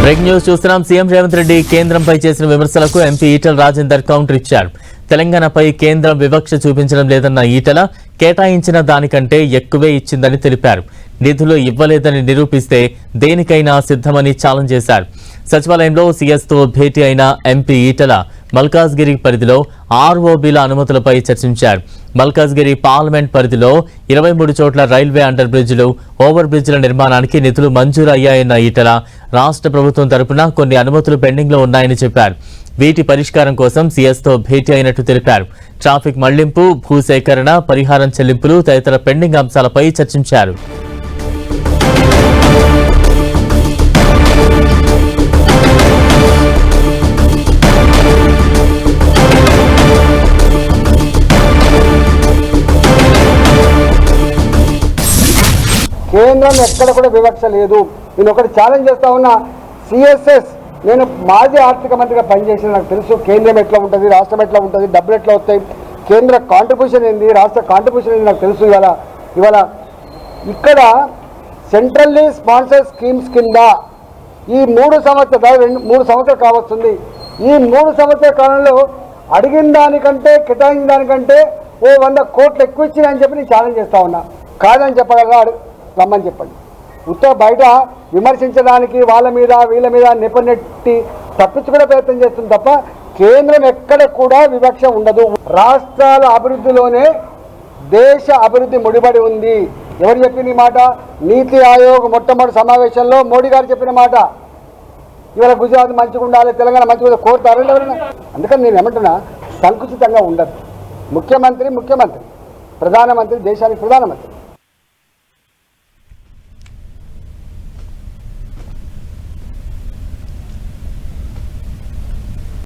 Break news చూస్తున్నాం. CM Revanth Reddy కేంద్రంపై చేసిన విమర్శలకు ఎంపీ ఈటెల రాజేందర్ కౌంటర్ ఇచ్చారు. తెలంగాణపై కేంద్రం వివక్ష చూపించడం లేదన్న ఈటెల కేటాయించిన దానికంటే ఎక్కువే ఇచ్చిందని తెలిపారు. నిధులు ఇవ్వలేదని నిరూపిస్తే దేనికైనా సిద్ధమని ఛాలెంజ్ చేశారు. సచివాలయంలో సీఎస్తో భేటీ అయిన ఎంపీ ఈటెల మల్కాజ్గిరి పరిధిలో ఆర్ఓబీల అనుమతులపై చర్చించారు. మల్కాజ్గిరి పార్లమెంట్ పరిధిలో 23 చోట్ల రైల్వే అండర్ బ్రిడ్జిలు, ఓవర్ బ్రిడ్జిల నిర్మాణానికి నిధులు మంజూరు అయ్యాయన్న ఈటెల రాష్ట్ర ప్రభుత్వం తరపున కొన్ని అనుమతులు పెండింగ్లో ఉన్నాయని చెప్పారు. వీటి పరిష్కారం కోసం సీఎస్తో భేటీ అయినట్టు తెలిపారు. ట్రాఫిక్ మళ్లింపు, భూసేకరణ, పరిహారం చెల్లింపులు తదితర పెండింగ్ అంశాలపై చర్చించారు. కేంద్రం ఎక్కడ కూడా వివక్ష లేదు. నేను ఒకటి ఛాలెంజ్ చేస్తా ఉన్నా. సిఎస్ఎస్ నేను మాజీ ఆర్థిక మంత్రిగా పనిచేసిన, నాకు తెలుసు కేంద్రం ఎట్లా ఉంటుంది, రాష్ట్రం ఎట్లా ఉంటుంది, డబ్బులు ఎట్లా వస్తాయి, కేంద్ర కాంట్రిబ్యూషన్ ఏంది, రాష్ట్ర కాంట్రిబ్యూషన్ ఏంది నాకు తెలుసు. ఇవాళ ఇక్కడ సెంట్రల్లీ స్పాన్సర్ స్కీమ్స్ కింద ఈ 3 సంవత్సరాలు కావస్తుంది. ఈ 3 సంవత్సరాల కాలంలో అడిగిన దానికంటే కేటాయించిన దానికంటే 100 కోట్లు ఎక్కువ ఇచ్చినాయని చెప్పి నేను ఛాలెంజ్ చేస్తా ఉన్నా. కాదని చెప్పగలరా? రమ్మని చెప్పండి. ఉత్తర బయట విమర్శించడానికి వాళ్ళ మీద వీళ్ళ మీద నెపనెట్టి తప్పించుకునే ప్రయత్నం చేస్తుంది తప్ప కేంద్రం ఎక్కడ కూడా వివక్ష ఉండదు. రాష్ట్రాల అభివృద్ధిలోనే దేశ అభివృద్ధి ముడిపడి ఉంది. ఎవరు చెప్పిన మాట? నీతి ఆయోగ్ మొట్టమొదటి సమావేశంలో మోడీ గారు చెప్పిన మాట. ఇవాళ గుజరాత్ మంచిగా ఉండాలి, తెలంగాణ మంచిగా ఉండాలి కోరుతారు ఎవరైనా. అందుకని నేను ఏమంటున్నా, సంకుచితంగా ఉండదు. ముఖ్యమంత్రి ప్రధానమంత్రి, దేశానికి ప్రధానమంత్రి.